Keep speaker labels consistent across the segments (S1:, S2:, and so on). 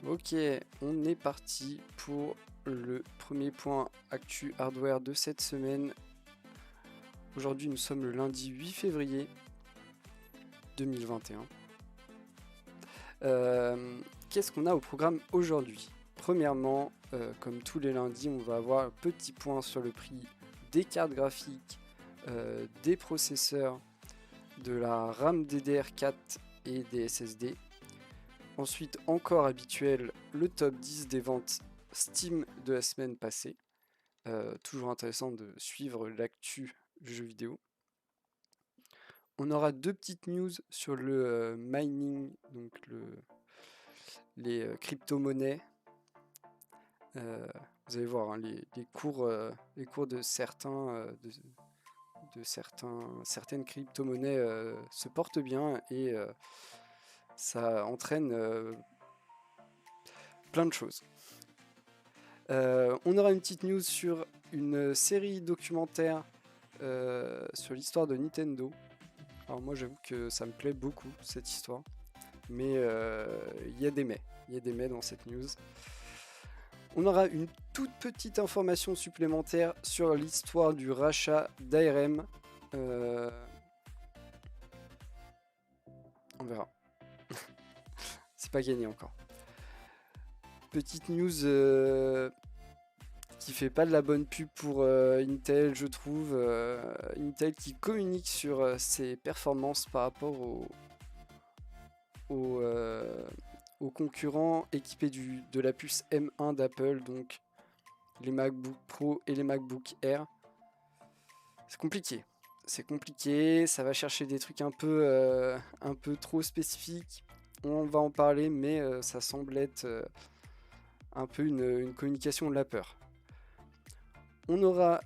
S1: Ok, on est parti pour le premier point actu hardware de cette semaine. Aujourd'hui, nous sommes le lundi 8 février 2021. Qu'est-ce qu'on a au programme aujourd'hui? Premièrement, comme tous les lundis, on va avoir un petit point sur le prix des cartes graphiques, des processeurs, de la RAM DDR4 et des SSD. Ensuite, encore habituel, le top 10 des ventes Steam de la semaine passée. Toujours intéressant de suivre l'actu du jeu vidéo. On aura deux petites news sur le mining, donc les crypto-monnaies. Vous allez voir, hein, les cours de certaines crypto-monnaies se portent bien et ça entraîne plein de choses. On aura une petite news sur une série documentaire sur l'histoire de Nintendo. Alors moi j'avoue que ça me plaît beaucoup cette histoire, mais il y a des mais dans cette news. On aura une toute petite information supplémentaire sur l'histoire du rachat d'ARM. On verra. C'est pas gagné encore. Petite news qui fait pas de la bonne pub pour Intel, je trouve. Intel qui communique sur ses performances par rapport aux concurrents équipés de la puce M1 d'Apple, donc les MacBook Pro et les MacBook Air. C'est compliqué, ça va chercher des trucs un peu trop spécifiques. On va en parler, mais ça semble être un peu une communication de la peur. On aura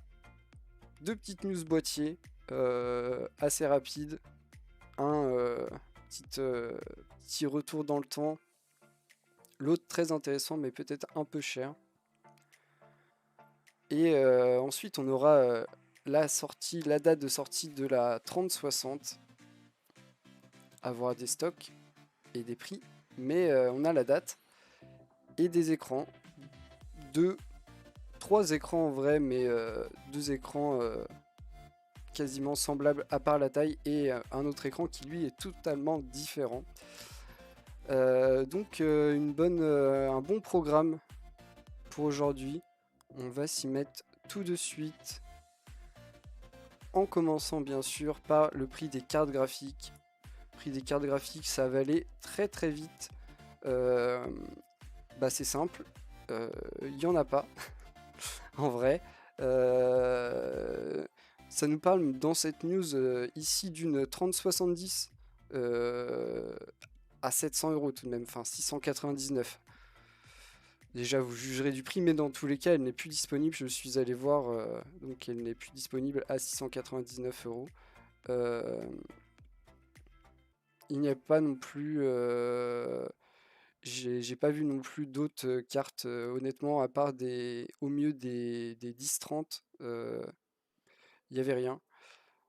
S1: deux petites news boîtiers assez rapides. Un petit retour dans le temps. L'autre très intéressant, mais peut-être un peu cher. Et ensuite, on aura la date de sortie de la 3060. Avoir des stocks et des prix, mais on a la date et des écrans. Trois écrans en vrai, mais deux écrans quasiment semblables à part la taille et un autre écran qui lui est totalement différent. Donc un bon programme pour aujourd'hui. On va s'y mettre tout de suite en commençant bien sûr par le prix des cartes graphiques. Le prix des cartes graphiques, ça va aller très très vite. C'est simple, il n'y en a pas en vrai. Ça nous parle dans cette news ici d'une 3070 à 700 € tout de même, enfin 699. Déjà vous jugerez du prix, mais dans tous les cas elle n'est plus disponible, je suis allé voir, donc elle n'est plus disponible à 699 €. Il n'y a pas non plus... j'ai pas vu non plus d'autres cartes, honnêtement, à part au mieux des 10-30, il n'y avait rien.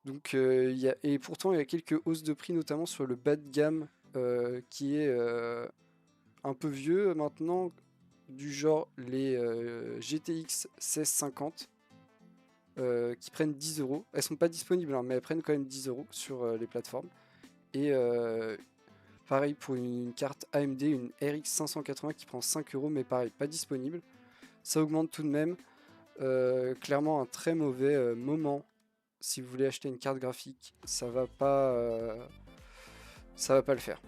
S1: Donc, et pourtant, il y a quelques hausses de prix, notamment sur le bas de gamme, qui est un peu vieux maintenant, du genre les GTX 1650, qui prennent 10 €. Elles sont pas disponibles, hein, mais elles prennent quand même 10 € sur les plateformes. Et pareil pour une carte AMD, une RX 580 qui prend 5 €, mais pareil, pas disponible. Ça augmente tout de même. Clairement un très mauvais moment si vous voulez acheter une carte graphique. Ça va pas le faire.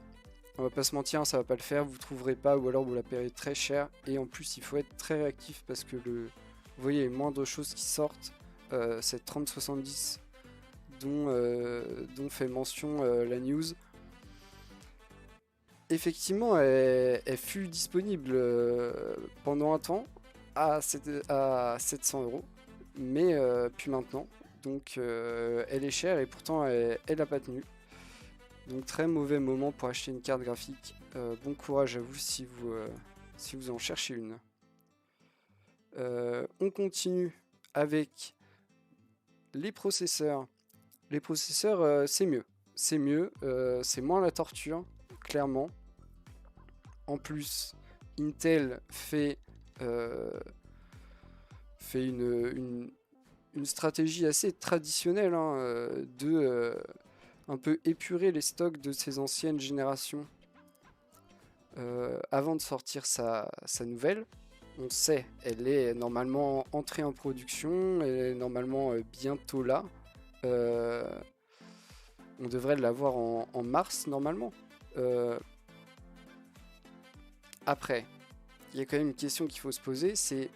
S1: On va pas se mentir, ça va pas le faire. Vous trouverez pas, ou alors vous la paierez très cher. Et en plus, il faut être très réactif parce que vous voyez les moindres choses qui sortent. Cette 3070 dont fait mention la news. Effectivement, elle fut disponible pendant un temps à 700 €, mais puis maintenant. Donc elle est chère et pourtant elle n'a pas tenu. Donc très mauvais moment pour acheter une carte graphique. Bon courage à vous si vous en cherchez une. On continue avec les processeurs. Les processeurs, c'est mieux. C'est moins la torture, clairement. En plus, Intel fait une stratégie assez traditionnelle, hein, de un peu épurer les stocks de ses anciennes générations avant de sortir sa nouvelle. On sait, elle est normalement entrée en production, elle est normalement bientôt là. On devrait l'avoir en mars normalement. Après, il y a quand même une question qu'il faut se poser, c'est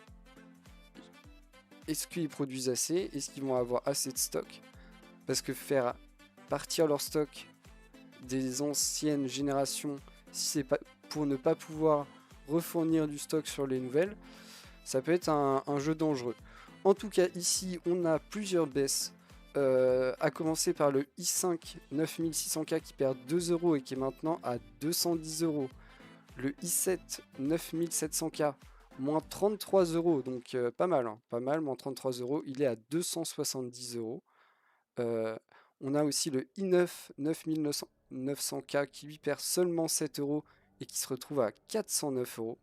S1: est-ce qu'ils produisent assez? Est-ce qu'ils vont avoir assez de stock? Parce que faire partir leur stock des anciennes générations, si c'est pas pour ne pas pouvoir refournir du stock sur les nouvelles, ça peut être un jeu dangereux. En tout cas, ici, on a plusieurs baisses. À commencer par le i5 9600K qui perd 2 euros et qui est maintenant à 210 euros. Le i7 9700K, moins 33 euros, donc pas mal, hein, pas mal, moins 33 euros. Il est à 270 euros. On a aussi le i9 9900K qui lui perd seulement 7 euros et qui se retrouve à 409 euros.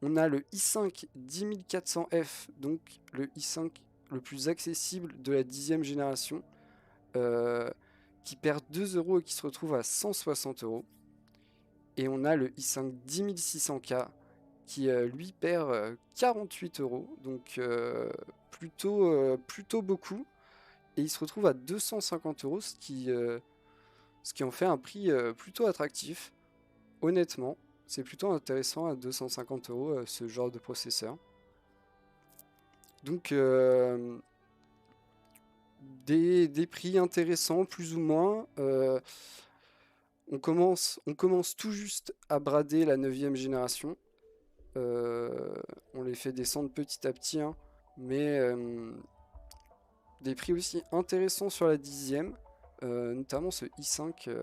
S1: On a le i5 10400F, donc le i5 le plus accessible de la 10e génération, qui perd 2 euros et qui se retrouve à 160 euros. Et on a le i5 10600K qui lui perd 48 euros, donc plutôt beaucoup. Et il se retrouve à 250 euros, ce qui en fait un prix plutôt attractif. Honnêtement, c'est plutôt intéressant à 250 euros ce genre de processeur. Donc des prix intéressants plus ou moins. On commence tout juste à brader la 9e génération. On les fait descendre petit à petit, hein, mais des prix aussi intéressants sur la 10e, notamment ce i5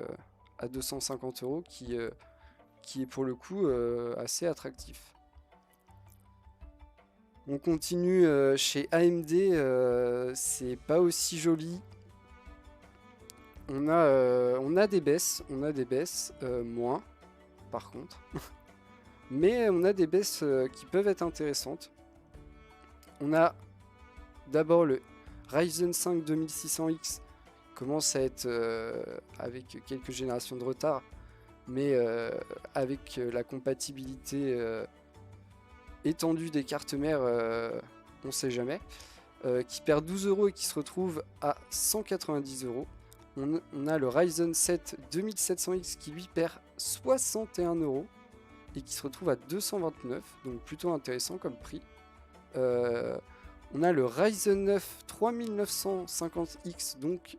S1: à 250 euros qui est pour le coup assez attractif. On continue chez AMD, c'est pas aussi joli. On a des baisses, moins par contre. Mais on a des baisses qui peuvent être intéressantes. On a d'abord le Ryzen 5 2600X, commence à être avec quelques générations de retard, mais avec la compatibilité étendue des cartes mères, on sait jamais, qui perd 12 euros et qui se retrouve à 190 euros. On a le Ryzen 7 2700X qui lui perd 61 euros et qui se retrouve à 229, donc plutôt intéressant comme prix. On a le Ryzen 9 3950X, donc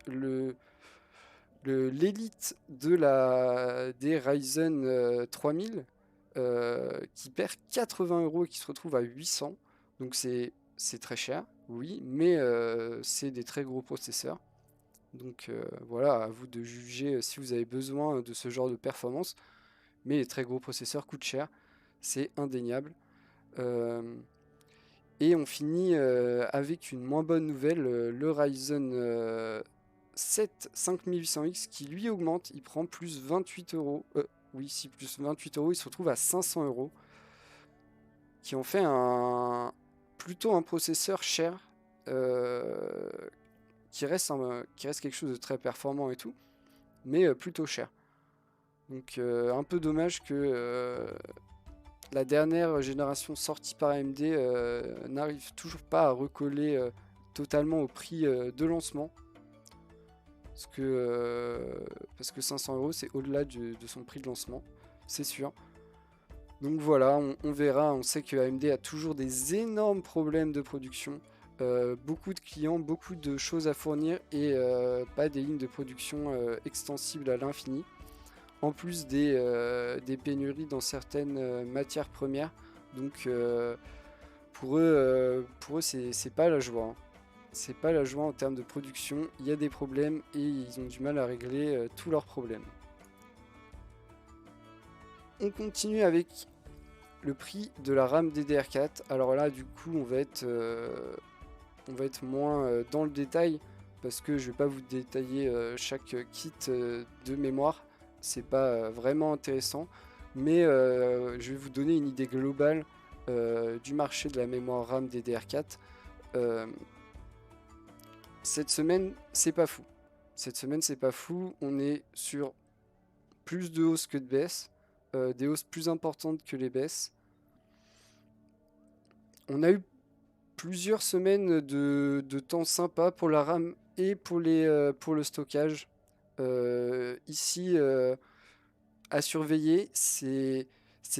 S1: l'élite des Ryzen 3000, qui perd 80 euros et qui se retrouve à 800. Donc c'est très cher, oui, mais c'est des très gros processeurs. Donc voilà, à vous de juger si vous avez besoin de ce genre de performance. Mais les très gros processeurs coûtent cher, c'est indéniable. Et on finit avec une moins bonne nouvelle, le Ryzen 7 5800X qui lui augmente, il prend plus 28 euros. Oui, si plus 28 euros, il se retrouve à 500 euros. Qui en fait plutôt un processeur cher, qui reste quelque chose de très performant et tout, mais plutôt cher. Donc un peu dommage que la dernière génération sortie par AMD n'arrive toujours pas à recoller totalement au prix de lancement. Parce que 500 euros c'est au-delà de son prix de lancement, c'est sûr. Donc voilà, on verra, on sait que AMD a toujours des énormes problèmes de production. Beaucoup de clients, beaucoup de choses à fournir et pas des lignes de production extensibles à l'infini. En plus des pénuries dans certaines matières premières. Donc pour eux c'est pas la joie, hein. C'est pas la joie en termes de production. Il y a des problèmes et ils ont du mal à régler tous leurs problèmes. On continue avec le prix de la RAM DDR4. Alors là du coup on va être moins dans le détail parce que je vais pas vous détailler chaque kit de mémoire. C'est pas vraiment intéressant. mais je vais vous donner une idée globale du marché de la mémoire RAM DDR4. Euh, cette semaine, c'est pas fou. Cette semaine, c'est pas fou. On est sur plus de hausses que de baisses, des hausses plus importantes que les baisses. On a eu plusieurs semaines de temps sympa pour la RAM et pour le stockage. Ici, à surveiller, c'est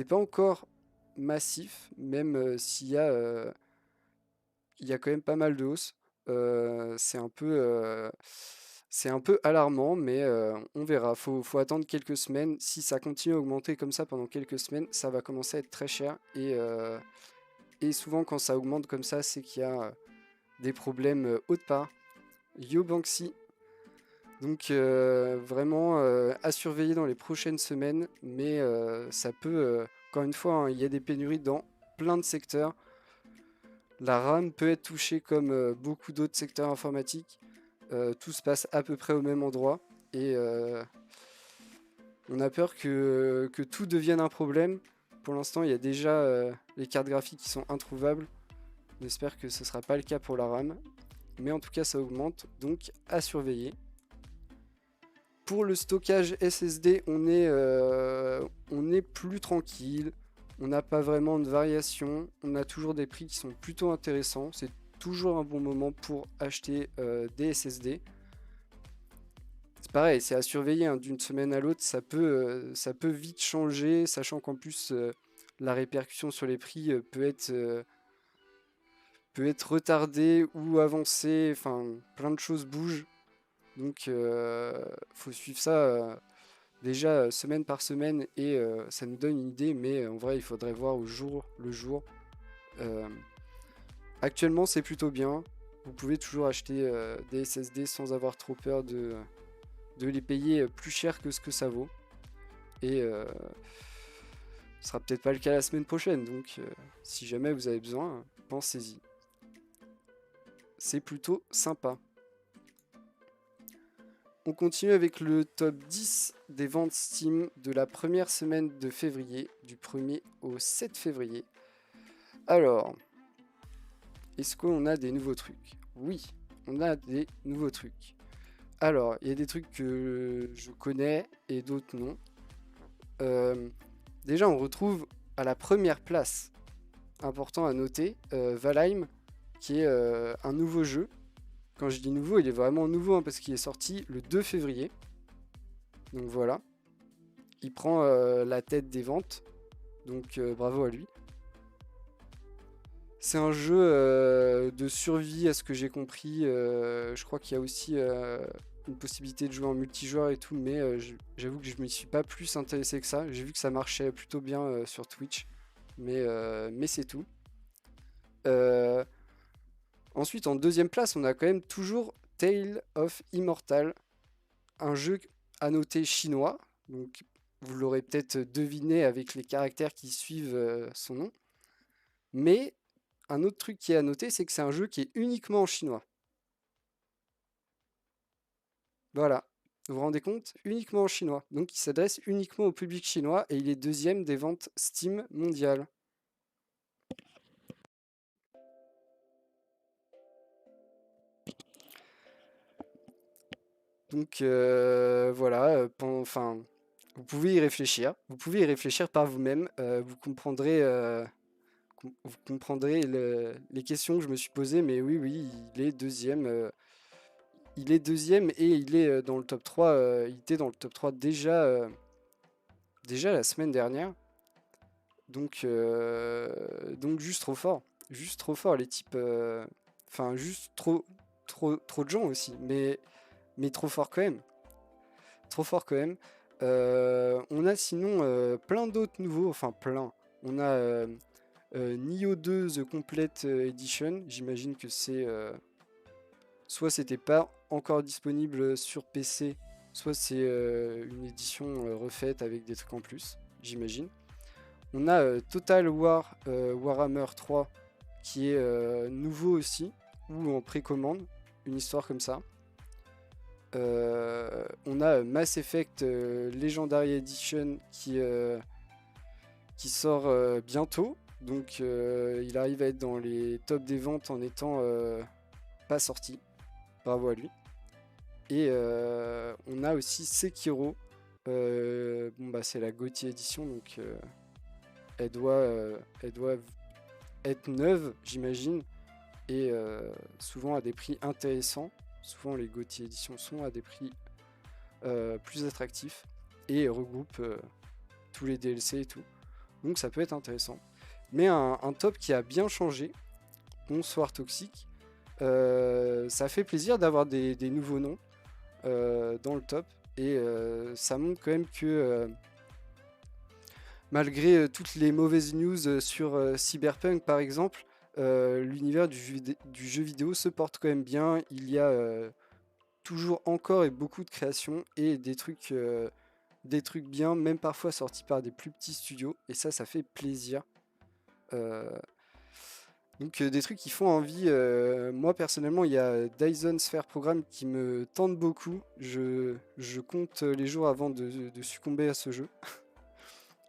S1: pas encore massif, même il y a quand même pas mal de hausses. C'est un peu alarmant, mais on verra. Faut attendre quelques semaines. Si ça continue à augmenter comme ça pendant quelques semaines, ça va commencer à être très cher. Et souvent, quand ça augmente comme ça, c'est qu'il y a des problèmes autre part. Yo Banksy. Donc vraiment à surveiller dans les prochaines semaines, mais ça peut, encore une fois, hein, il y a des pénuries dans plein de secteurs. La RAM peut être touchée comme beaucoup d'autres secteurs informatiques. Tout se passe à peu près au même endroit et on a peur que tout devienne un problème. Pour l'instant, il y a déjà les cartes graphiques qui sont introuvables. On espère que ce ne sera pas le cas pour la RAM. Mais en tout cas, ça augmente, donc à surveiller. Pour le stockage SSD, on est plus tranquille. On n'a pas vraiment de variation. On a toujours des prix qui sont plutôt intéressants. C'est toujours un bon moment pour acheter des SSD. C'est pareil, c'est à surveiller hein, d'une semaine à l'autre. Ça peut vite changer, sachant qu'en plus, la répercussion sur les prix peut être retardée ou avancée. Enfin, plein de choses bougent. Donc, faut suivre ça déjà semaine par semaine et ça nous donne une idée, mais en vrai, il faudrait voir au jour le jour. Euh, Actuellement, c'est plutôt bien. Vous pouvez toujours acheter des SSD sans avoir trop peur de les payer plus cher que ce que ça vaut. Et ce sera peut-être pas le cas la semaine prochaine, donc si jamais vous avez besoin, pensez-y. C'est plutôt sympa. On continue avec le top 10 des ventes Steam de la première semaine de février, du 1er au 7 février. Alors, est-ce qu'on a des nouveaux trucs? Oui, on a des nouveaux trucs. Alors, il y a des trucs que je connais et d'autres non. Déjà, on retrouve à la première place, important à noter, Valheim, qui est un nouveau jeu. Quand je dis nouveau, il est vraiment nouveau hein, parce qu'il est sorti le 2 février. Donc voilà. Il prend la tête des ventes. Donc bravo à lui. C'est un jeu de survie à ce que j'ai compris. Je crois qu'il y a aussi une possibilité de jouer en multijoueur et tout. Mais j'avoue que je me suis pas plus intéressé que ça. J'ai vu que ça marchait plutôt bien sur Twitch. Mais c'est tout. Euh, Ensuite, en deuxième place, on a quand même toujours Tale of Immortal, un jeu à noter chinois. Donc, vous l'aurez peut-être deviné avec les caractères qui suivent son nom. Mais un autre truc qui est à noter, c'est que c'est un jeu qui est uniquement en chinois. Voilà. Vous vous rendez compte? Uniquement en chinois. Donc, il s'adresse uniquement au public chinois et il est deuxième des ventes Steam mondiales. Donc voilà, enfin, vous pouvez y réfléchir. Vous pouvez y réfléchir par vous-même. Vous comprendrez les questions que je me suis posées. Mais oui, oui, il est deuxième. Il est deuxième et il est dans le top 3. Il était dans le top 3 déjà la semaine dernière. Donc juste trop fort. Juste trop fort, les types. Enfin, juste trop de gens aussi. Mais trop fort quand même. Trop fort quand même. On a sinon plein d'autres nouveaux, enfin plein. On a Nioh 2 The Complete Edition. J'imagine que c'est soit c'était pas encore disponible sur PC, soit c'est une édition refaite avec des trucs en plus. J'imagine. On a Total War Warhammer 3 qui est nouveau aussi ou en précommande, une histoire comme ça. On a Mass Effect Legendary Edition qui sort bientôt. Donc il arrive à être dans les tops des ventes en étant pas sorti. Bravo à lui. Et on a aussi Sekiro. C'est la GOTY Edition, donc elle doit être neuve, j'imagine, et souvent à des prix intéressants. Souvent les GOTY Editions sont à des prix plus attractifs et regroupent tous les DLC et tout. Donc ça peut être intéressant. Mais un top qui a bien changé, bonsoir Toxic, ça fait plaisir d'avoir des nouveaux noms dans le top. Et ça montre quand même que malgré toutes les mauvaises news sur Cyberpunk par exemple, l'univers du jeu vidéo se porte quand même bien. Il y a toujours encore et beaucoup de créations et des trucs bien, même parfois sortis par des plus petits studios. Et ça fait plaisir. Donc des trucs qui font envie. Moi personnellement, il y a Dyson Sphere Program qui me tente beaucoup. Je compte les jours avant de succomber à ce jeu.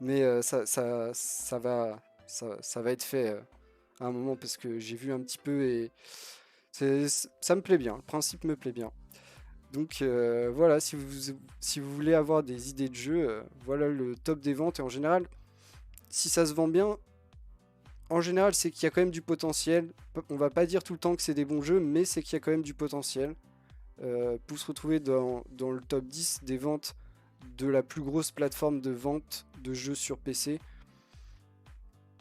S1: Mais ça va être fait à un moment parce que j'ai vu un petit peu et ça me plaît bien. Le principe me plaît bien. Donc voilà, si vous voulez avoir des idées de jeu, voilà le top des ventes. Et en général, si ça se vend bien, en général, c'est qu'il y a quand même du potentiel. On va pas dire tout le temps que c'est des bons jeux, mais c'est qu'il y a quand même du potentiel. Pour se retrouver dans le top 10 des ventes de la plus grosse plateforme de vente de jeux sur PC,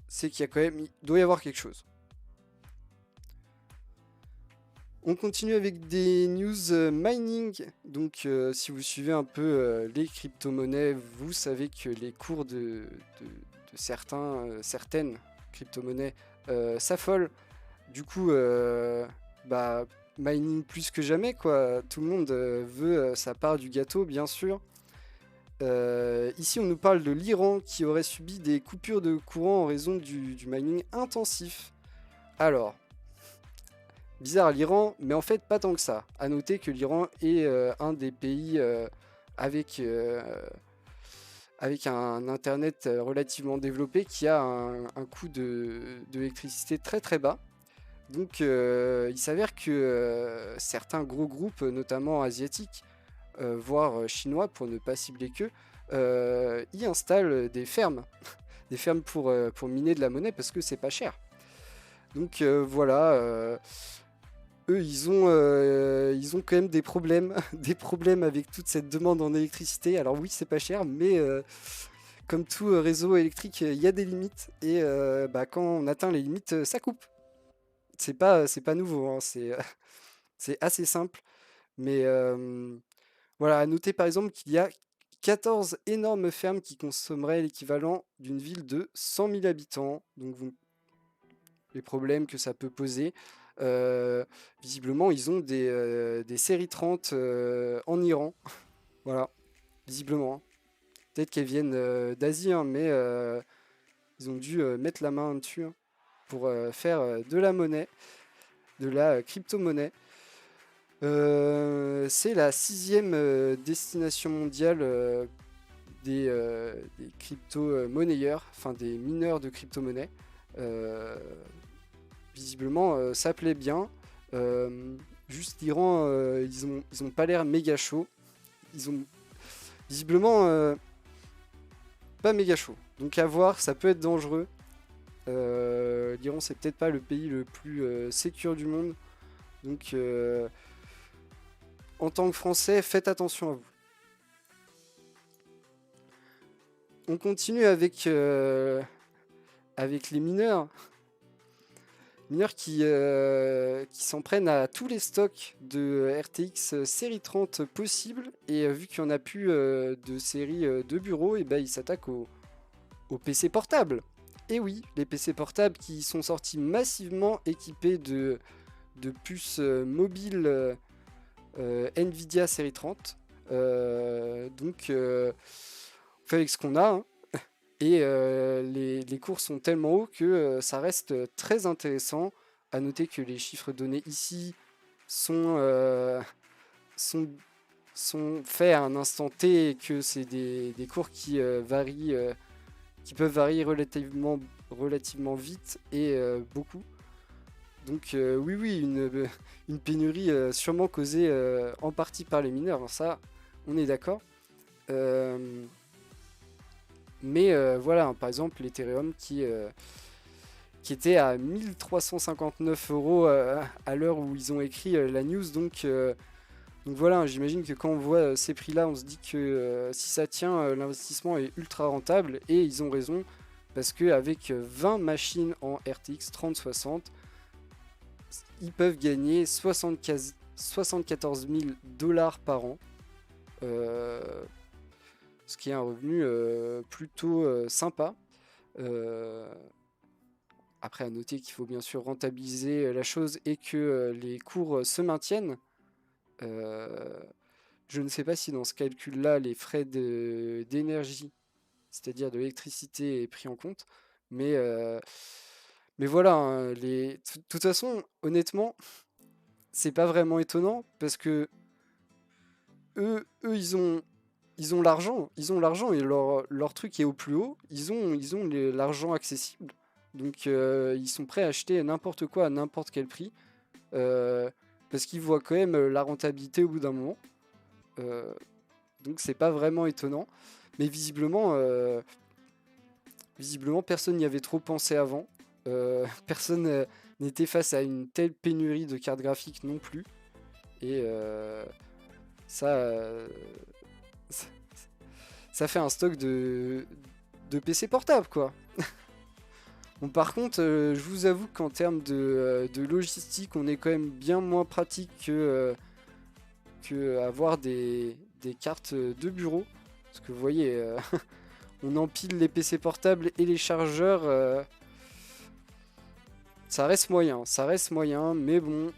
S1: c'est qu'il y a quand même, il doit y avoir quelque chose. On continue avec des news mining. Donc si vous suivez un peu les crypto-monnaies, vous savez que les cours de certaines crypto-monnaies s'affolent. Du coup, mining plus que jamais, quoi. Tout le monde veut sa part du gâteau, bien sûr. Ici, on nous parle de l'Iran qui aurait subi des coupures de courant en raison du mining intensif. Alors, bizarre l'Iran, mais en fait pas tant que ça. À noter que l'Iran est un des pays avec un internet relativement développé qui a un coût de l'électricité très très bas. Donc il s'avère que certains gros groupes, notamment asiatiques, voire chinois pour ne pas cibler qu'eux, y installent des fermes. Des fermes pour miner de la monnaie parce que c'est pas cher. Donc voilà, eux ils ont quand même des problèmes, des problèmes avec toute cette demande en électricité. Alors oui c'est pas cher, mais comme tout réseau électrique, il y a des limites. Et quand on atteint les limites, ça coupe. C'est pas nouveau, hein, c'est assez simple. Mais voilà, à noter par exemple qu'il y a 14 énormes fermes qui consommeraient l'équivalent d'une ville de 100 000 habitants. Donc les problèmes que ça peut poser. Visiblement, ils ont des séries 30 en Iran. Voilà, visiblement. Peut-être qu'elles viennent d'Asie, hein, mais ils ont dû mettre la main dessus hein, pour faire de la monnaie, de la crypto-monnaie. C'est la 6e destination mondiale des crypto-monnayeurs, enfin des mineurs de crypto-monnaie. Visiblement, ça plaît bien. Juste l'Iran, ils ont pas l'air méga chauds. Ils ont visiblement pas méga chaud. Donc à voir, ça peut être dangereux. L'Iran, c'est peut-être pas le pays le plus sécure du monde. Donc en tant que Français, faites attention à vous. On continue avec les mineurs. Mineurs qui s'en prennent à tous les stocks de RTX série 30 possibles. Et vu qu'il n'y en a plus de série de bureau, et ben, ils s'attaquent aux PC portables. Et oui, les PC portables qui sont sortis massivement équipés de puces mobiles Nvidia série 30. Donc, on fait avec ce qu'on a. Hein. Et les cours sont tellement hauts que ça reste très intéressant. À noter que les chiffres donnés ici sont faits à un instant T et que c'est des cours qui varient qui peuvent varier relativement vite et beaucoup. Donc oui, une pénurie sûrement causée en partie par les mineurs, ça, on est d'accord. Mais voilà, par exemple, l'Ethereum qui était à 1359 euros à l'heure où ils ont écrit la news. Donc voilà, j'imagine que quand on voit ces prix-là, on se dit que si ça tient, l'investissement est ultra rentable. Et ils ont raison, parce qu'avec 20 machines en RTX 3060, ils peuvent gagner 74 000 dollars par an. Ce qui est un revenu plutôt sympa. Après, à noter qu'il faut bien sûr rentabiliser la chose et que les cours se maintiennent. Je ne sais pas si dans ce calcul-là, les frais d'énergie, c'est-à-dire de l'électricité, est pris en compte. Mais voilà, hein, de toute façon, honnêtement, c'est pas vraiment étonnant parce que eux ils ont l'argent, et leur truc est au plus haut. Ils ont l'argent accessible, donc ils sont prêts à acheter n'importe quoi à n'importe quel prix, parce qu'ils voient quand même la rentabilité au bout d'un moment. Donc c'est pas vraiment étonnant, mais visiblement personne n'y avait trop pensé avant. Personne n'était face à une telle pénurie de cartes graphiques non plus, et ça, ça fait un stock de PC portable, quoi. Bon, par contre, je vous avoue qu'en termes de logistique, on est quand même bien moins pratique que avoir des cartes de bureau. Parce que vous voyez, on empile les PC portables et les chargeurs. Ça reste moyen, mais bon.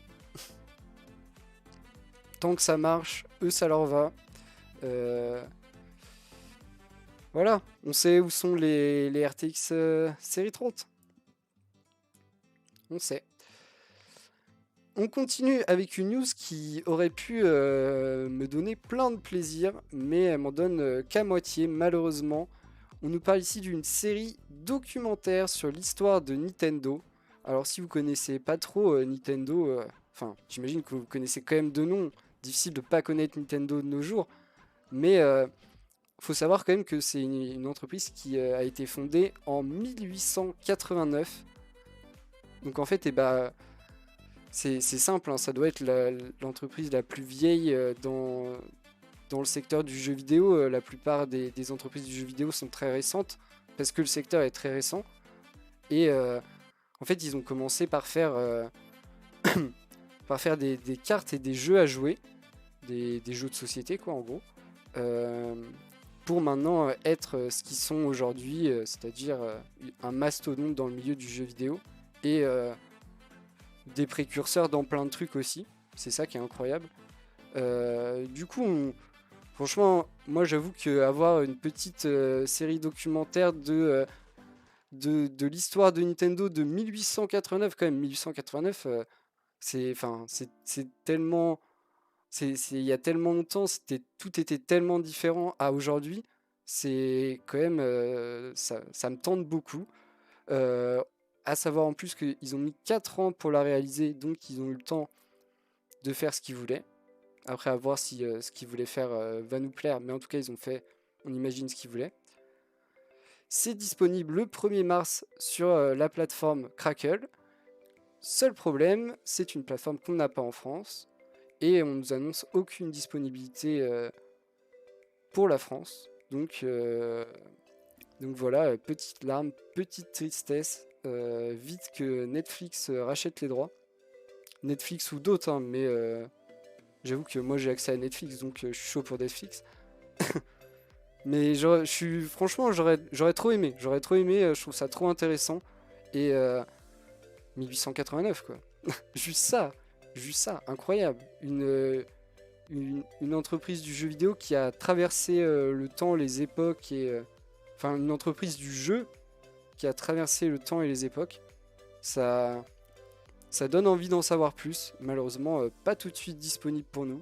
S1: Tant que ça marche, eux, ça leur va. Voilà, on sait où sont les RTX série 30. On sait. On continue avec une news qui aurait pu me donner plein de plaisir, mais elle m'en donne qu'à moitié, malheureusement. On nous parle ici d'une série documentaire sur l'histoire de Nintendo. Alors si vous connaissez pas trop Nintendo, enfin j'imagine que vous connaissez quand même de nom. Difficile de pas connaître Nintendo de nos jours, mais faut savoir quand même que c'est une entreprise qui a été fondée en 1889. Donc en fait, c'est simple, hein, ça doit être l'entreprise la plus vieille dans le secteur du jeu vidéo. La plupart des entreprises du jeu vidéo sont très récentes, parce que le secteur est très récent. Et en fait, ils ont commencé par faire, des cartes et des jeux à jouer, des jeux de société, quoi, en gros. Pour maintenant être ce qu'ils sont aujourd'hui, c'est-à-dire un mastodonte dans le milieu du jeu vidéo, et des précurseurs dans plein de trucs aussi. C'est ça qui est incroyable. Du coup, franchement, moi j'avoue qu'avoir une petite série documentaire de l'histoire de Nintendo de 1889, quand même, 1889, c'est tellement... il y a tellement longtemps, tout était tellement différent à aujourd'hui. C'est quand même, ça me tente beaucoup. À savoir en plus qu'ils ont mis 4 ans pour la réaliser, donc ils ont eu le temps de faire ce qu'ils voulaient. Après, à voir si ce qu'ils voulaient faire va nous plaire, mais en tout cas, ils ont fait, on imagine, ce qu'ils voulaient. C'est disponible le 1er mars sur la plateforme Crackle. Seul problème, c'est une plateforme qu'on n'a pas en France, et on nous annonce aucune disponibilité pour la France. Donc voilà, petite larme, petite tristesse. Vite que Netflix rachète les droits. Netflix ou d'autres, hein, mais j'avoue que moi j'ai accès à Netflix, donc je suis chaud pour Netflix. Mais franchement, j'aurais trop aimé. Je trouve ça trop intéressant. Et 1889, quoi. Juste ça, incroyable. Une entreprise du jeu vidéo qui a traversé le temps, les époques, et enfin une entreprise du jeu qui a traversé le temps et les époques. Ça donne envie d'en savoir plus. Malheureusement, pas tout de suite disponible pour nous.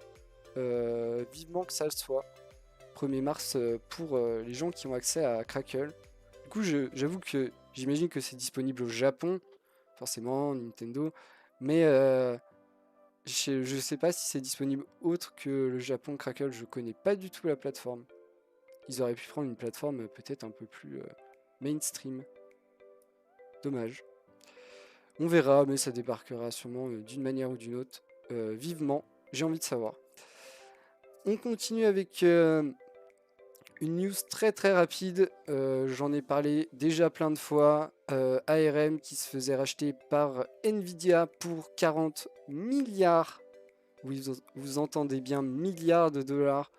S1: Vivement que ça le soit. 1er mars pour les gens qui ont accès à Crackle. Du coup, j'avoue que j'imagine que c'est disponible au Japon, forcément, Nintendo, mais je sais pas si c'est disponible autre que le Japon. Crackle, je connais pas du tout la plateforme. Ils auraient pu prendre une plateforme peut-être un peu plus mainstream. Dommage. On verra, mais ça débarquera sûrement d'une manière ou d'une autre. Vivement, j'ai envie de savoir. On continue avec une news très très rapide. J'en ai parlé déjà plein de fois. ARM qui se faisait racheter par Nvidia pour 40 milliards. Oui, vous entendez bien, milliards de dollars.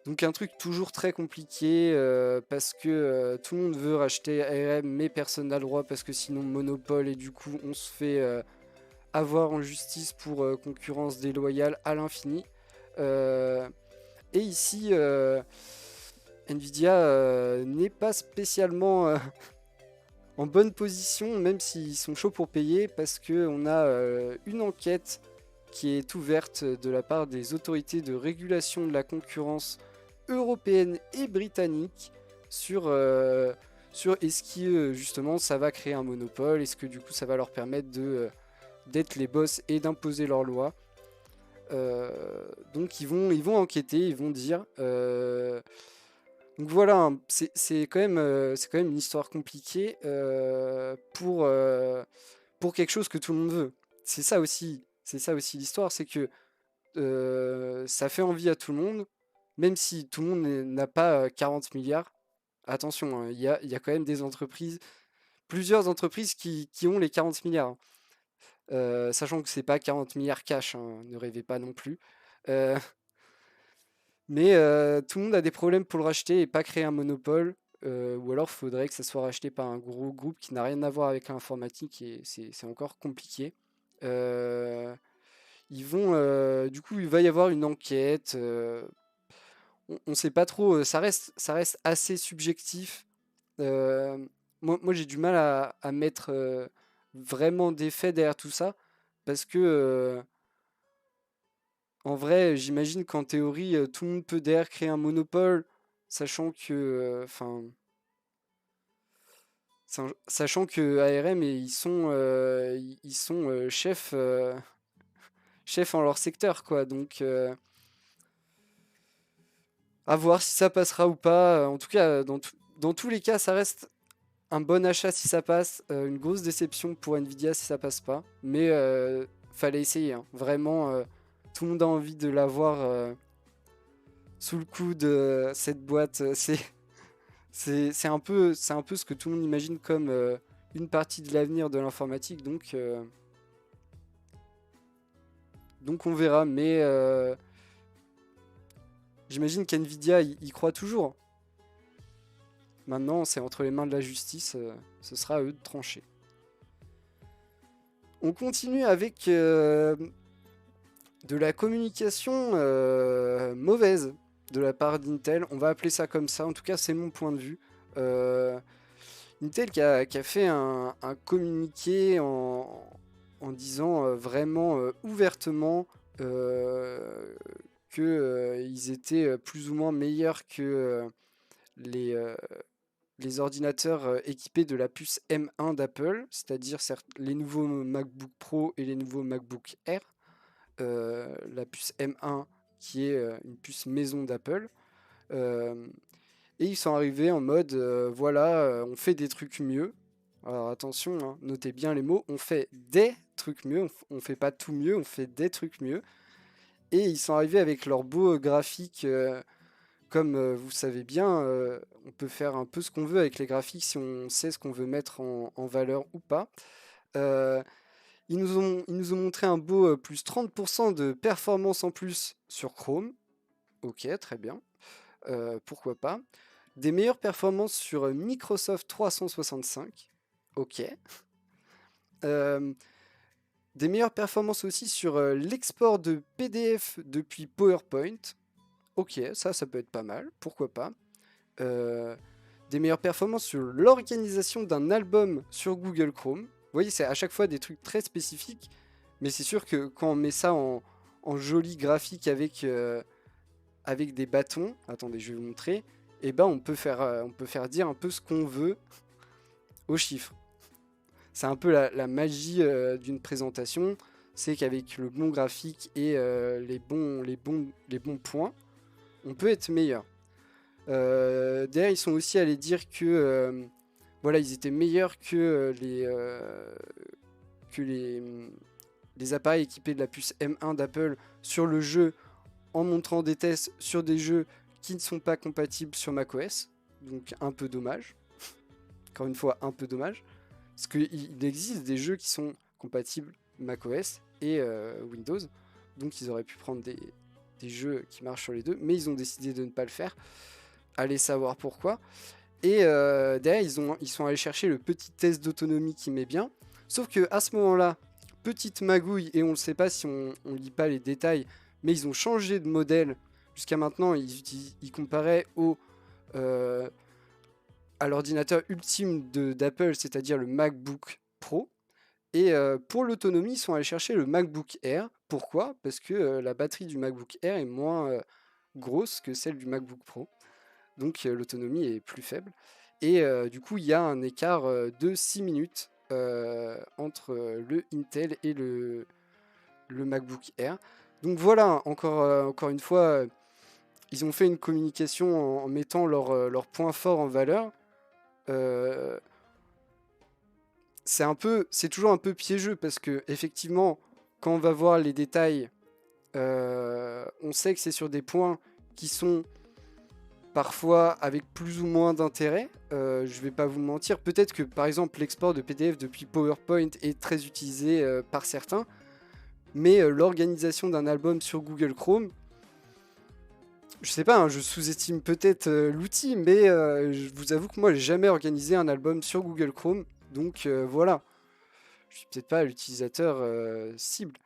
S1: Donc un truc toujours très compliqué parce que tout le monde veut racheter ARM mais personne n'a le droit parce que sinon monopole et du coup on se fait avoir en justice pour concurrence déloyale à l'infini. Et ici Nvidia n'est pas spécialement en bonne position même s'ils sont chauds pour payer parce qu'on a une enquête qui est ouverte de la part des autorités de régulation de la concurrence européenne et britannique sur est-ce que justement ça va créer un monopole, est-ce que du coup ça va leur permettre d'être les boss et d'imposer leurs lois. Donc ils vont enquêter, ils vont dire. Donc voilà, hein, c'est quand même une histoire compliquée pour quelque chose que tout le monde veut. C'est ça aussi l'histoire, c'est que ça fait envie à tout le monde, même si tout le monde n'a pas 40 milliards. Attention, hein, il y a quand même plusieurs entreprises qui ont les 40 milliards. Hein. Sachant que c'est pas 40 milliards cash, hein, ne rêvez pas non plus. Euh, mais tout le monde a des problèmes pour le racheter et pas créer un monopole. Ou alors il faudrait que ça soit racheté par un gros groupe qui n'a rien à voir avec l'informatique et c'est encore compliqué. Du coup, il va y avoir une enquête. On ne sait pas trop. Ça reste assez subjectif. Euh, moi j'ai du mal à mettre vraiment des faits derrière tout ça. Parce que, en vrai, j'imagine qu'en théorie, tout le monde peut derrière créer un monopole, sachant que, enfin, sachant que ARM, ils sont chefs en leur secteur, quoi. Donc, à voir si ça passera ou pas. En tout cas, dans tous les cas, ça reste un bon achat si ça passe, une grosse déception pour Nvidia si ça passe pas. Mais fallait essayer, hein. Vraiment, tout le monde a envie de l'avoir sous le coude, cette boîte. C'est un peu ce que tout le monde imagine comme une partie de l'avenir de l'informatique. Donc on verra. Mais j'imagine qu'Nvidia y croit toujours. Maintenant, c'est entre les mains de la justice, ce sera à eux de trancher. On continue avec de la communication mauvaise de la part d'Intel. On va appeler ça comme ça, en tout cas c'est mon point de vue. Intel qui a fait un communiqué en disant vraiment ouvertement qu'ils étaient plus ou moins meilleurs que les, les ordinateurs équipés de la puce M1 d'Apple, c'est-à-dire les nouveaux MacBook Pro et les nouveaux MacBook Air. La puce M1 qui est une puce maison d'Apple. Et ils sont arrivés en mode voilà, on fait des trucs mieux. Alors attention, hein, notez bien les mots, on fait des trucs mieux, on fait pas tout mieux, on fait des trucs mieux. Et ils sont arrivés avec leurs beaux graphiques comme vous savez bien, on peut faire un peu ce qu'on veut avec les graphiques si on sait ce qu'on veut mettre en valeur ou pas. Euh, ils nous ont montré un beau plus 30% de performance en plus sur Chrome. Ok, très bien. Pourquoi pas. Des meilleures performances sur Microsoft 365. Ok. Euh, des meilleures performances aussi sur l'export de PDF depuis PowerPoint. Ok, ça peut être pas mal. Pourquoi pas. Des meilleures performances sur l'organisation d'un album sur Google Chrome. Vous voyez, c'est à chaque fois des trucs très spécifiques, mais c'est sûr que quand on met ça en joli graphique avec des bâtons, attendez, je vais vous montrer, et ben on peut faire dire un peu ce qu'on veut aux chiffres. C'est un peu la magie d'une présentation, c'est qu'avec le bon graphique et les bons points, on peut être meilleur. D'ailleurs, ils sont aussi allés dire que voilà, ils étaient meilleurs que les appareils équipés de la puce M1 d'Apple sur le jeu, en montrant des tests sur des jeux qui ne sont pas compatibles sur macOS. Donc un peu dommage. Encore une fois, un peu dommage. Parce qu'il existe des jeux qui sont compatibles macOS et Windows. Donc ils auraient pu prendre des jeux qui marchent sur les deux. Mais ils ont décidé de ne pas le faire. Allez savoir pourquoi. Et derrière, ils sont allés chercher le petit test d'autonomie qui met bien. Sauf que à ce moment-là, petite magouille, et on ne sait pas si on lit pas les détails, mais ils ont changé de modèle. Jusqu'à maintenant, ils comparaient à l'ordinateur ultime d'Apple, c'est-à-dire le MacBook Pro. Et pour l'autonomie, ils sont allés chercher le MacBook Air. Pourquoi? Parce que la batterie du MacBook Air est moins grosse que celle du MacBook Pro. Donc l'autonomie est plus faible. Et du coup, il y a un écart de 6 minutes entre le Intel et le MacBook Air. Donc voilà, encore une fois, ils ont fait une communication en mettant leurs points forts en valeur. C'est toujours un peu piégeux parce que effectivement, quand on va voir les détails, on sait que c'est sur des points qui sont parfois avec plus ou moins d'intérêt. Je vais pas vous mentir. Peut-être que par exemple l'export de PDF depuis PowerPoint est très utilisé par certains, mais l'organisation d'un album sur Google Chrome, je sais pas, hein, je sous-estime peut-être l'outil, mais je vous avoue que moi j'ai jamais organisé un album sur Google Chrome, donc voilà. Je suis peut-être pas l'utilisateur cible.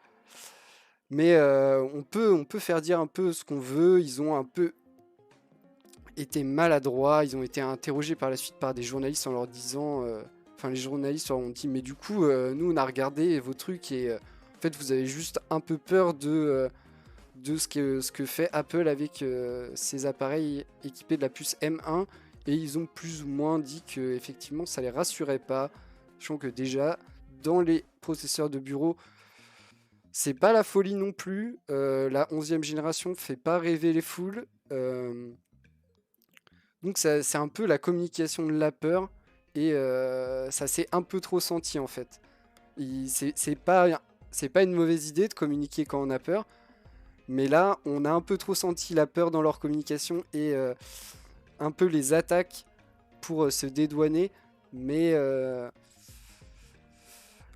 S1: Mais on peut faire dire un peu ce qu'on veut. Ils ont un peu été maladroits. Ils ont été interrogés par la suite par des journalistes en leur disant... Enfin, les journalistes leur ont dit, mais du coup, nous, on a regardé vos trucs et en fait, vous avez juste un peu peur de ce que fait Apple avec ses appareils équipés de la puce M1. Et ils ont plus ou moins dit que effectivement, ça les rassurait pas. Sachant que déjà, dans les processeurs de bureau, c'est pas la folie non plus. La 11e génération fait pas rêver les foules. Donc c'est un peu la communication de la peur. Et ça s'est un peu trop senti en fait. C'est pas une mauvaise idée de communiquer quand on a peur. Mais là, on a un peu trop senti la peur dans leur communication et un peu les attaques pour se dédouaner. Mais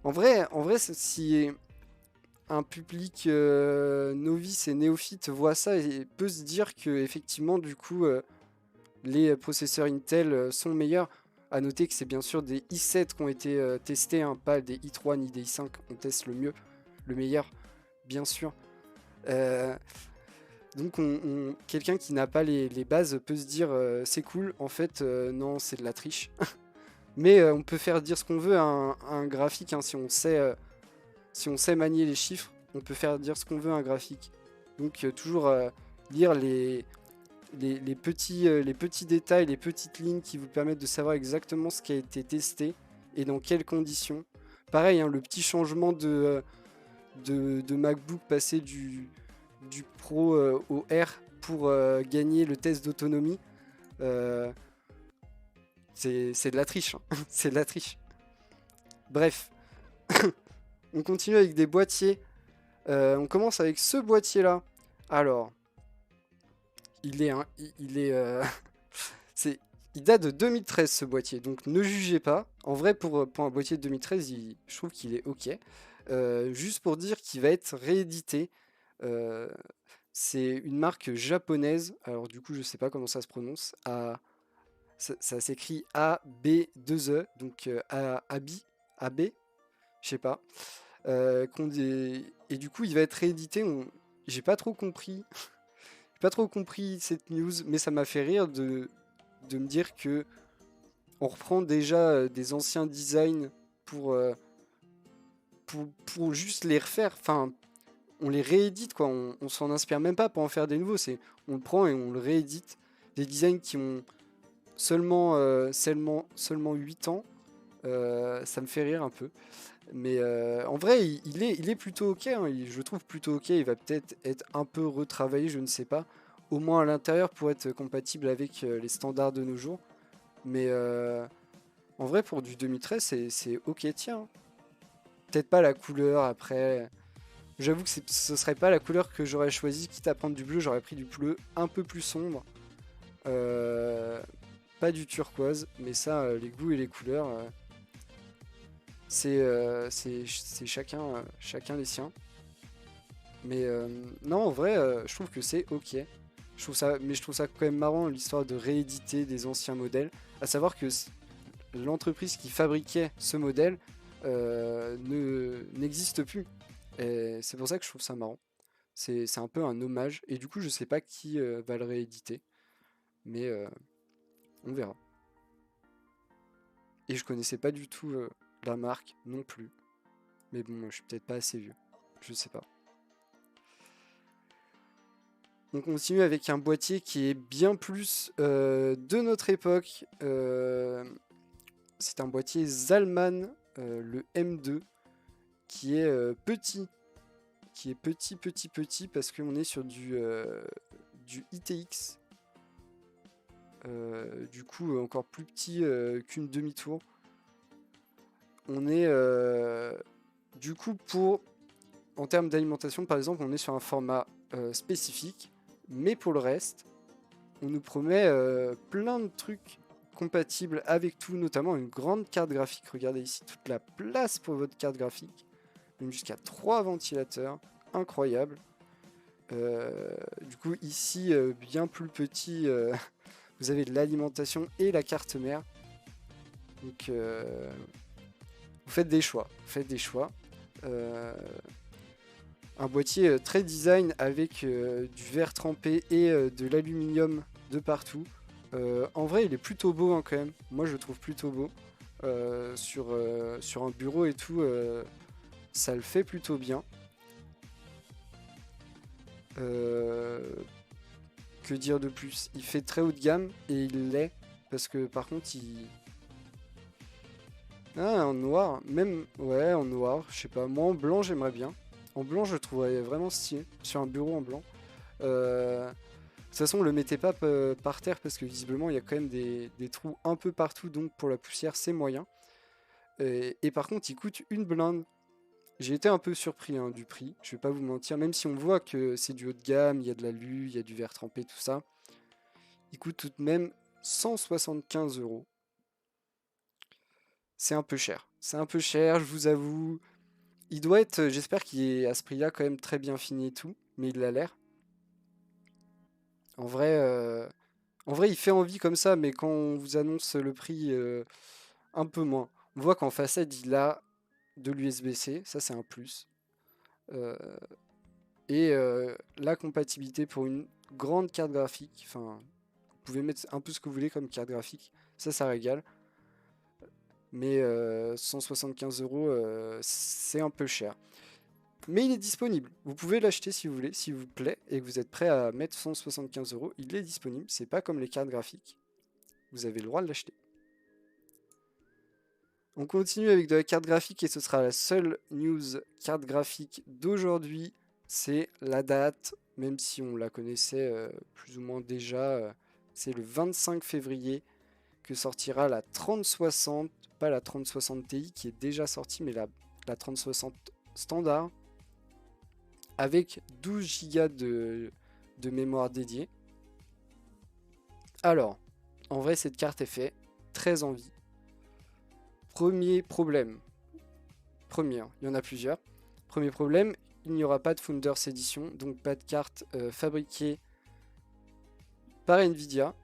S1: en vrai, si un public novice et néophyte voit ça et peut se dire que effectivement du coup les processeurs Intel sont meilleurs. À noter que c'est bien sûr des i7 qui ont été testés, hein, pas des i3 ni des i5. On teste le meilleur, bien sûr. Donc quelqu'un qui n'a pas les bases peut se dire c'est cool. En fait, non, c'est de la triche. Mais on peut faire dire ce qu'on veut à un graphique, hein, si on sait manier les chiffres, on peut faire dire ce qu'on veut à un graphique. Donc toujours lire les petits détails, les petites lignes qui vous permettent de savoir exactement ce qui a été testé et dans quelles conditions. Pareil, hein, le petit changement de MacBook passer du Pro au R pour gagner le test d'autonomie. C'est de la triche. Hein. C'est de la triche. Bref. On continue avec des boîtiers. On commence avec ce boîtier-là. Alors, il date de 2013 ce boîtier, donc ne jugez pas. En vrai, pour un boîtier de 2013, je trouve qu'il est ok. Juste pour dire qu'il va être réédité. C'est une marque japonaise. Alors du coup, je sais pas comment ça se prononce. Ça s'écrit AB2E, donc AB, je sais pas. Et du coup, il va être réédité. J'ai pas trop compris. J'ai pas trop compris cette news, mais ça m'a fait rire de me dire que on reprend déjà des anciens designs pour juste les refaire. Enfin, on les réédite, quoi. On s'en inspire même pas pour en faire des nouveaux. On le prend et on le réédite. des designs qui ont seulement 8 ans, ça me fait rire un peu. Mais en vrai, il est plutôt ok, hein, je le trouve plutôt ok. Il va peut-être être un peu retravaillé, je ne sais pas. Au moins à l'intérieur pour être compatible avec les standards de nos jours. Mais en vrai, pour du 2013, c'est ok, tiens. Peut-être pas la couleur après. J'avoue que ce serait pas la couleur que j'aurais choisi. Quitte à prendre du bleu, j'aurais pris du bleu un peu plus sombre. Euh, Pas du turquoise, mais ça, les goûts et les couleurs, c'est chacun les siens. Mais non, en vrai, je trouve que c'est ok. Mais je trouve ça quand même marrant l'histoire de rééditer des anciens modèles. À savoir que l'entreprise qui fabriquait ce modèle n'existe plus. Et c'est pour ça que je trouve ça marrant. C'est un peu un hommage. Et du coup, je sais pas qui va le rééditer. Mais on verra. Et je connaissais pas du tout la marque non plus. Mais bon, je suis peut-être pas assez vieux. Je sais pas. On continue avec un boîtier qui est bien plus de notre époque. C'est un boîtier Zalman, le M2, qui est petit. Qui est petit, parce qu'on est sur du ITX. Du coup, encore plus petit qu'une demi-tour. On est du coup en termes d'alimentation, par exemple, on est sur un format spécifique, mais pour le reste, on nous promet plein de trucs compatibles avec tout, notamment une grande carte graphique. Regardez ici toute la place pour votre carte graphique, même jusqu'à 3 ventilateurs, incroyable. Du coup, ici, bien plus petit, vous avez de l'alimentation et la carte mère. Donc, vous faites des choix. Un boîtier très design avec du verre trempé et de l'aluminium de partout. En vrai, il est plutôt beau hein, quand même. Moi, je le trouve plutôt beau. Sur un bureau et tout, ça le fait plutôt bien. Euh, que dire de plus? Il fait très haut de gamme et il l'est. Parce que par contre, il. Ah, en noir. Même. Ouais, en noir. Je sais pas. Moi, en blanc, j'aimerais bien. En blanc, je le trouverais vraiment stylé. Sur un bureau en blanc. De toute façon, le mettez pas par terre parce que visiblement il y a quand même des trous un peu partout, donc pour la poussière c'est moyen. Et par contre, il coûte une blinde. J'ai été un peu surpris hein, du prix, je vais pas vous mentir, même si on voit que c'est du haut de gamme, il y a de l'alu, il y a du verre trempé, tout ça. Il coûte tout de même 175 euros. C'est un peu cher. C'est un peu cher, je vous avoue. Il doit être, j'espère qu'il est à ce prix-là quand même très bien fini et tout, mais il l'a l'air. En vrai, il fait envie comme ça, mais quand on vous annonce le prix un peu moins, on voit qu'en façade, il a de l'USB-C, ça c'est un plus. Euh, et la compatibilité pour une grande carte graphique, enfin, vous pouvez mettre un peu ce que vous voulez comme carte graphique, ça régale. Mais 175 euros, c'est un peu cher. Mais il est disponible. Vous pouvez l'acheter si vous voulez, s'il vous plaît, et que vous êtes prêt à mettre 175 euros. Il est disponible. C'est pas comme les cartes graphiques. Vous avez le droit de l'acheter. On continue avec de la carte graphique et ce sera la seule news carte graphique d'aujourd'hui. C'est la date, même si on la connaissait plus ou moins déjà. C'est le 25 février que sortira la 3060, pas la 3060 Ti qui est déjà sortie, mais la 3060 standard avec 12 Go de mémoire dédiée. Alors, en vrai, cette carte est fait très envie. Premier problème. Première, il y en a plusieurs. Premier problème, il n'y aura pas de Founders Edition, donc pas de carte fabriquée par Nvidia.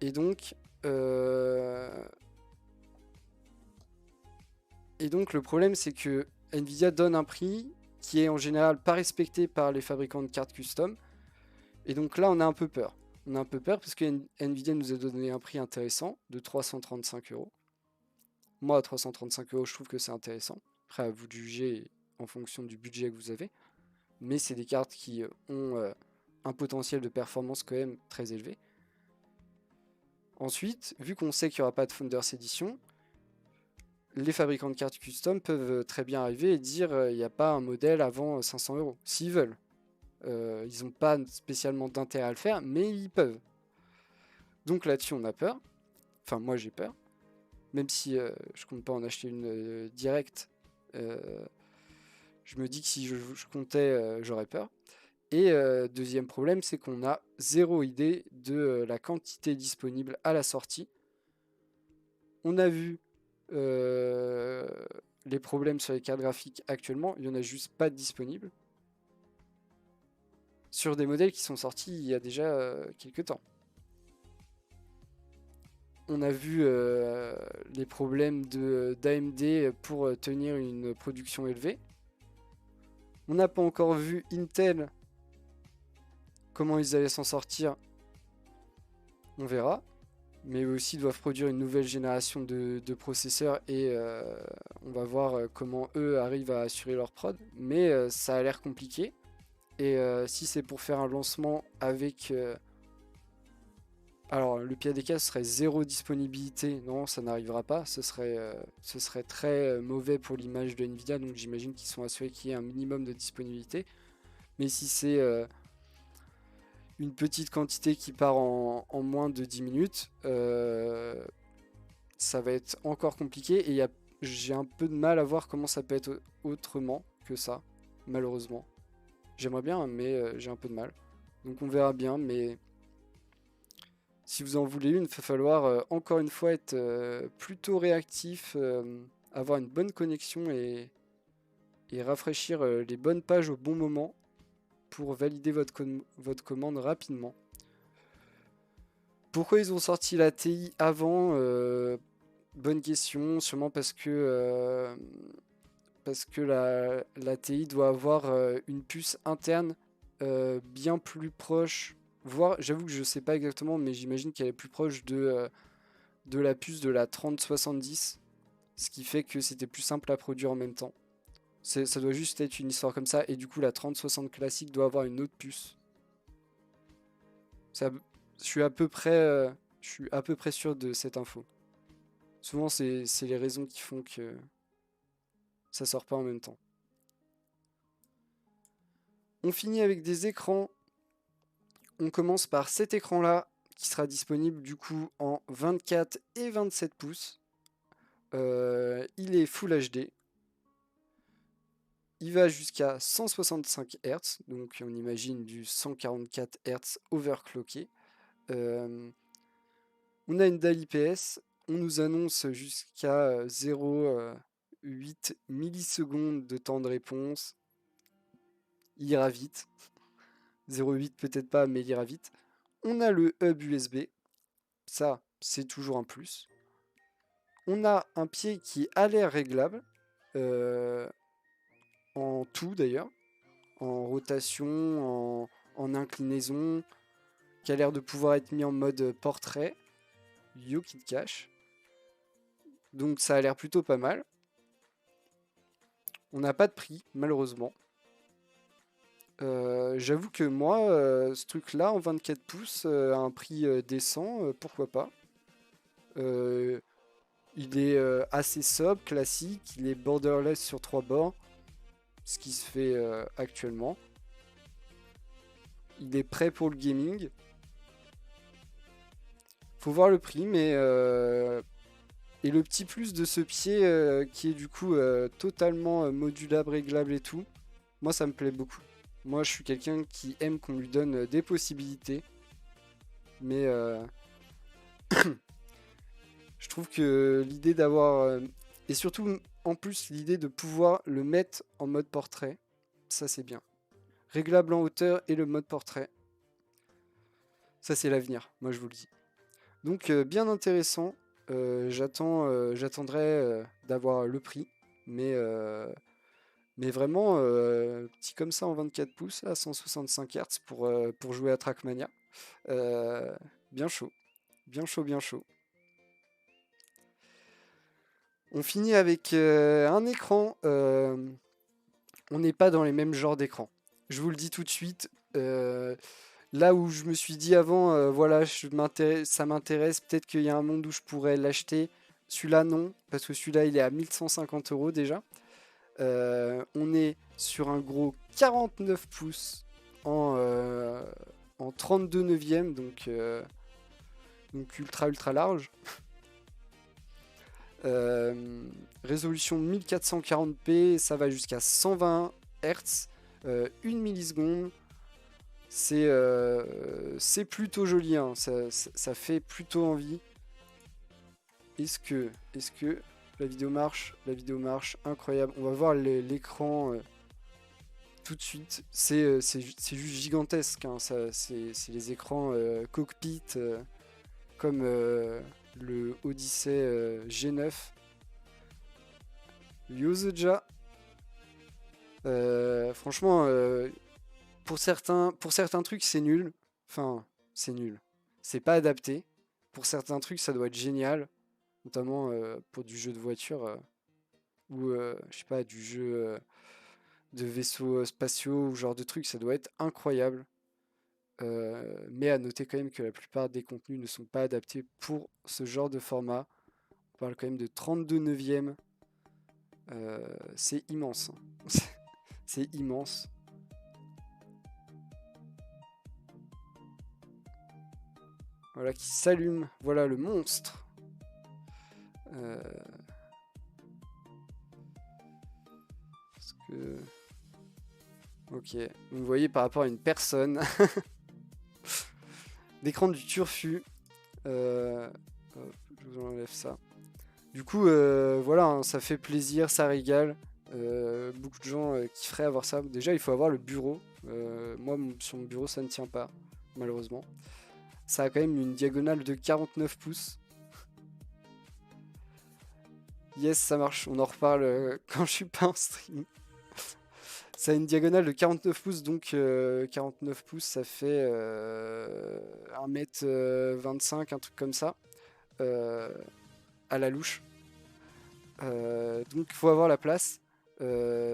S1: Et donc, le problème, c'est que Nvidia donne un prix qui est en général pas respecté par les fabricants de cartes custom. Et donc là, on a un peu peur. On a un peu peur parce que Nvidia nous a donné un prix intéressant de 335 euros. Moi, à 335 euros, je trouve que c'est intéressant. Après, à vous de juger en fonction du budget que vous avez. Mais c'est des cartes qui ont un potentiel de performance quand même très élevé. Ensuite, vu qu'on sait qu'il n'y aura pas de Founders Edition, les fabricants de cartes custom peuvent très bien arriver et dire il n'y a pas un modèle avant 500 euros, s'ils veulent. Ils n'ont pas spécialement d'intérêt à le faire, mais ils peuvent. Donc là-dessus, on a peur. Enfin, moi, j'ai peur. Même si je compte pas en acheter une directe, je me dis que si je comptais, j'aurais peur. Et deuxième problème, c'est qu'on a zéro idée de la quantité disponible à la sortie. On a vu les problèmes sur les cartes graphiques actuellement, il n'y en a juste pas de disponibles. Sur des modèles qui sont sortis il y a déjà quelques temps. On a vu les problèmes d'AMD pour tenir une production élevée. On n'a pas encore vu Intel, comment ils allaient s'en sortir. On verra. Mais eux aussi doivent produire une nouvelle génération de processeurs et on va voir comment eux arrivent à assurer leur prod. Mais ça a l'air compliqué. Et si c'est pour faire un lancement avec... alors, le pire des cas, ce serait zéro disponibilité. Non, ça n'arrivera pas. Ce serait très mauvais pour l'image de Nvidia. Donc, j'imagine qu'ils sont assurés qu'il y ait un minimum de disponibilité. Mais si c'est une petite quantité qui part en moins de 10 minutes, ça va être encore compliqué. Et j'ai un peu de mal à voir comment ça peut être autrement que ça, malheureusement. J'aimerais bien, mais j'ai un peu de mal. Donc, on verra bien. Mais si vous en voulez une, il va falloir encore une fois être plutôt réactif, avoir une bonne connexion et rafraîchir les bonnes pages au bon moment pour valider votre commande rapidement. Pourquoi ils ont sorti la TI avant? Bonne question, sûrement parce que la TI doit avoir une puce interne bien plus proche. Voire, j'avoue que je sais pas exactement, mais j'imagine qu'elle est plus proche de la puce de la 3070, ce qui fait que c'était plus simple à produire en même temps. Ça doit juste être une histoire comme ça, et du coup la 3060 classique doit avoir une autre puce. Ça, je suis à peu près, je suis à peu près sûr de cette info. Souvent c'est les raisons qui font que ça sort pas en même temps. On finit avec des écrans. On commence par cet écran-là, qui sera disponible du coup en 24 et 27 pouces. Il est Full HD. Il va jusqu'à 165 Hz, donc on imagine du 144 Hz overclocké. On a une dalle IPS. On nous annonce jusqu'à 0,8 millisecondes de temps de réponse. Il ira vite. 0,8 peut-être pas, mais il ira vite. On a le hub USB. Ça, c'est toujours un plus. On a un pied qui a l'air réglable. En tout d'ailleurs. En rotation, en inclinaison. Qui a l'air de pouvoir être mis en mode portrait. Yo Kid Cash. Donc ça a l'air plutôt pas mal. On n'a pas de prix, malheureusement. J'avoue que moi, ce truc-là, en 24 pouces, à un prix décent, pourquoi pas. Il est assez sobre, classique, il est borderless sur 3 bords, ce qui se fait actuellement. Il est prêt pour le gaming. Faut voir le prix, mais... et le petit plus de ce pied qui est du coup totalement modulable, réglable et tout, moi ça me plaît beaucoup. Moi je suis quelqu'un qui aime qu'on lui donne des possibilités, mais je trouve que l'idée d'avoir... et surtout en plus l'idée de pouvoir le mettre en mode portrait, ça c'est bien. Réglable en hauteur et le mode portrait, ça c'est l'avenir, moi je vous le dis. Donc bien intéressant. J'attendrai d'avoir le prix, mais, vraiment petit comme ça en 24 pouces à 165 Hz pour jouer à Trackmania. Bien chaud, bien chaud, bien chaud. On finit avec un écran. On n'est pas dans les mêmes genres d'écran. Je vous le dis tout de suite. Là où je me suis dit avant, voilà, ça m'intéresse, peut-être qu'il y a un monde où je pourrais l'acheter. Celui-là, non, parce que celui-là, il est à 1150 € déjà. On est sur un gros 49 pouces en 32 neuvième, donc ultra ultra large. Euh, Résolution 1440p, ça va jusqu'à 120 Hz, 1 milliseconde. C'est plutôt joli, hein, ça fait plutôt envie. Est-ce que la vidéo marche? La vidéo marche, incroyable. On va voir l'écran tout de suite. C'est juste gigantesque, hein, c'est les écrans cockpit comme le Odyssey G9. Yoseja. Franchement, pour certains trucs, c'est nul. Enfin, c'est nul. C'est pas adapté. Pour certains trucs, ça doit être génial. Notamment pour du jeu de voiture ou, je sais pas, du jeu de vaisseaux spatiaux ou genre de trucs. Ça doit être incroyable. Mais à noter quand même que la plupart des contenus ne sont pas adaptés pour ce genre de format. On parle quand même de 32 neuvième. C'est immense, hein. C'est immense. Voilà qui s'allume. Voilà le monstre. Euh, parce que... Ok. Vous voyez par rapport à une personne. L'écran du turfu. Hop, je vous enlève ça. Du coup, voilà, hein, ça fait plaisir, ça régale. Beaucoup de gens kifferaient avoir ça. Déjà, il faut avoir le bureau. Moi, sur mon bureau, ça ne tient pas, malheureusement. Ça a quand même une diagonale de 49 pouces. Yes, ça marche. On en reparle quand je suis pas en stream. Ça a une diagonale de 49 pouces, donc 49 pouces, ça fait 1m25, un truc comme ça, à la louche. Donc il faut avoir la place.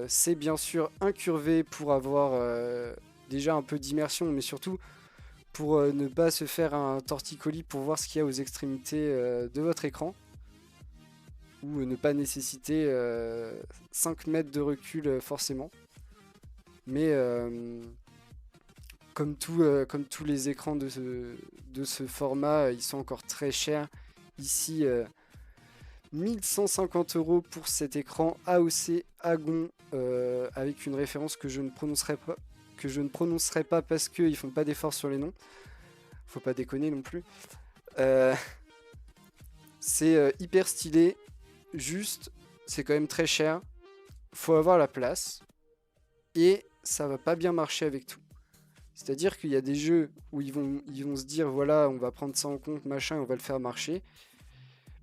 S1: C'est bien sûr incurvé pour avoir déjà un peu d'immersion, mais surtout pour ne pas se faire un torticolis pour voir ce qu'il y a aux extrémités de votre écran, ou ne pas nécessiter 5 mètres de recul forcément. Mais comme tous les écrans de ce format, ils sont encore très chers. Ici, 1150 € pour cet écran AOC Agon avec une référence que je ne prononcerai pas parce qu'ils font pas d'effort sur les noms. Faut pas déconner non plus. C'est hyper stylé, juste, c'est quand même très cher. Faut avoir la place et ça va pas bien marcher avec tout. C'est-à-dire qu'il y a des jeux où ils vont se dire voilà, on va prendre ça en compte, machin, et on va le faire marcher.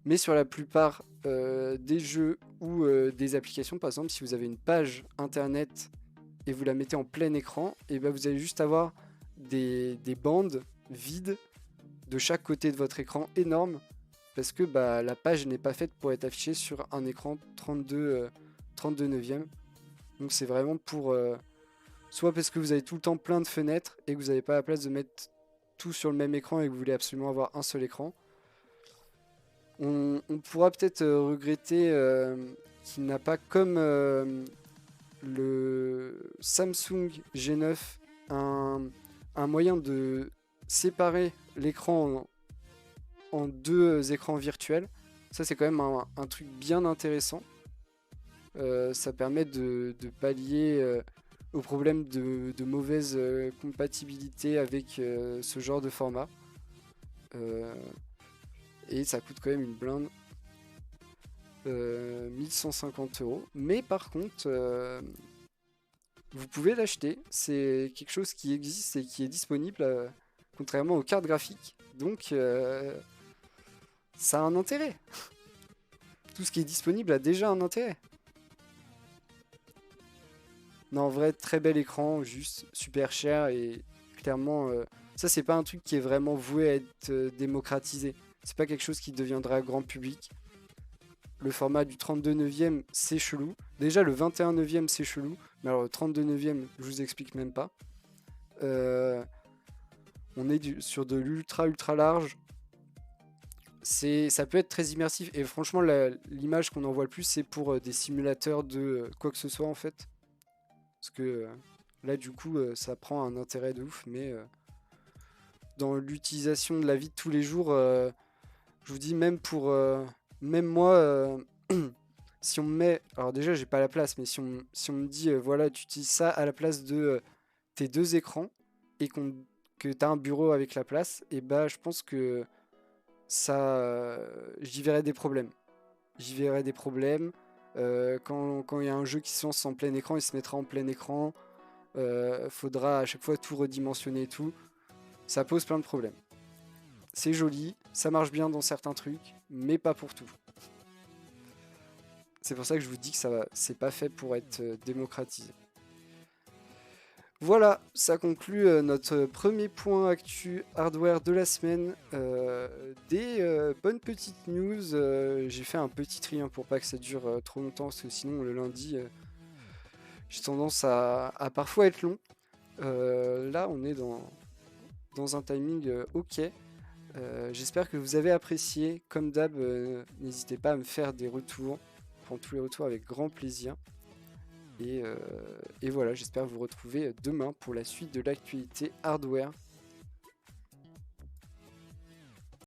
S1: Mais sur la plupart des jeux ou des applications, par exemple, si vous avez une page internet et vous la mettez en plein écran, et ben vous allez juste avoir des bandes vides de chaque côté de votre écran énormes parce que bah, la page n'est pas faite pour être affichée sur un écran 32 neuvième. Donc c'est vraiment pour soit parce que vous avez tout le temps plein de fenêtres et que vous n'avez pas la place de mettre tout sur le même écran et que vous voulez absolument avoir un seul écran. On pourra peut-être regretter qu'il n'a pas comme le Samsung G9 un moyen de séparer l'écran en deux écrans virtuels. Ça c'est quand même un truc bien intéressant. Ça permet de pallier au problème de mauvaise compatibilité avec ce genre de format. Et ça coûte quand même une blinde. 1150 €. Mais par contre, vous pouvez l'acheter. C'est quelque chose qui existe et qui est disponible, contrairement aux cartes graphiques. Donc, ça a un intérêt. Tout ce qui est disponible a déjà un intérêt. Non, en vrai, très bel écran, juste super cher et clairement, ça c'est pas un truc qui est vraiment voué à être démocratisé. C'est pas quelque chose qui deviendra grand public. Le format du 32 neuvième, c'est chelou. Déjà, le 21 neuvième, c'est chelou. Mais alors, le 32 neuvième, je vous explique même pas. On est sur de l'ultra ultra large. Ça peut être très immersif. Et franchement, l'image qu'on en voit le plus, c'est pour des simulateurs de quoi que ce soit en fait. Parce que là, du coup, ça prend un intérêt de ouf. Mais dans l'utilisation de la vie de tous les jours, je vous dis, même moi, si on me met. Alors déjà, j'ai pas la place, mais si on me dit, voilà, tu utilises ça à la place de tes deux écrans et que tu as un bureau avec la place, et bah, je pense que j'y verrais des problèmes. J'y verrais des problèmes. Quand il y a un jeu qui se lance en plein écran, il se mettra en plein écran. Faudra à chaque fois tout redimensionner et tout. Ça pose plein de problèmes. C'est joli, ça marche bien dans certains trucs, mais pas pour tout. C'est pour ça que je vous dis que c'est pas fait pour être démocratisé. Voilà, ça conclut notre premier point actu hardware de la semaine. Des bonnes petites news. J'ai fait un petit tri pour pas que ça dure trop longtemps, parce que sinon le lundi, j'ai tendance à parfois être long. Là, on est dans un timing ok. J'espère que vous avez apprécié. Comme d'hab, n'hésitez pas à me faire des retours. Je prends tous les retours avec grand plaisir. Et voilà, j'espère vous retrouver demain pour la suite de l'actualité hardware.